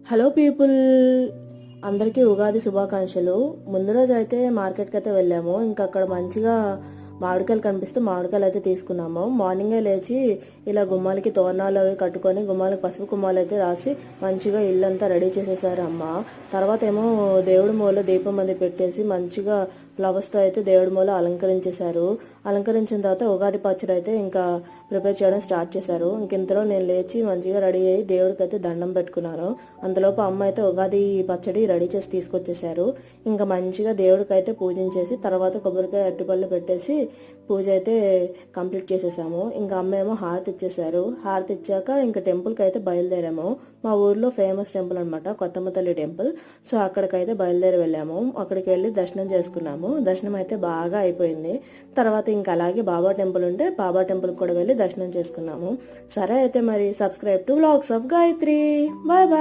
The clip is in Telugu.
హలో పీపుల్, అందరికీ ఉగాది శుభాకాంక్షలు. ముందు రోజు అయితే మార్కెట్కి అయితే వెళ్ళాము. ఇంకా అక్కడ మంచిగా మామిడికాయలు కనిపిస్తే మామిడికాయలు అయితే తీసుకున్నాము. మార్నింగే లేచి ఇలా గుమ్మాలకి తోరణాలు అవి కట్టుకొని గుమ్మాలకి పసుపు కుమ్మాలు అయితే రాసి మంచిగా ఇల్లంతా రెడీ చేసేసారు అమ్మ. తర్వాత ఏమో దేవుడి మూల దీపం అది పెట్టేసి మంచిగా ఫ్లవర్స్తో అయితే దేవుడి మూల అలంకరించేశారు. అలంకరించిన తర్వాత ఉగాది పచ్చడి అయితే ఇంకా ప్రిపేర్ చేయడం స్టార్ట్ చేశారు. ఇంతలో నేను లేచి మంచిగా రెడీ అయ్యి దేవుడికి అయితే దండం పెట్టుకున్నాను. అంతలోపు అమ్మ అయితే ఉగాది పచ్చడి రెడీ చేసి తీసుకొచ్చేసారు. ఇంకా మంచిగా దేవుడికి అయితే పూజించేసి తర్వాత కొబ్బరికాయ అరటిపళ్ళు పెట్టేసి పూజ అయితే కంప్లీట్ చేసేసాము. ఇంకా అమ్మ ఏమో హారతి ఇచ్చేసారు. హారతి ఇచ్చాక ఇంకా టెంపుల్కి అయితే బయలుదేరాము. మా ఊర్లో ఫేమస్ టెంపుల్ అనమాట, కొత్తమ్మ తల్లి టెంపుల్. సో అక్కడికైతే బయలుదేరి వెళ్ళాము. అక్కడికి వెళ్ళి దర్శనం చేసుకున్నాము. దర్శనం అయితే బాగా అయిపోయింది. తర్వాత ఇంకా అలాగే బాబా టెంపుల్ ఉంటే బాబా టెంపుల్కి కూడా వెళ్ళి దర్శనం చేసుకున్నాము. సరే అయితే మరి subscribe to vlogs of Gayatri. Bye bye.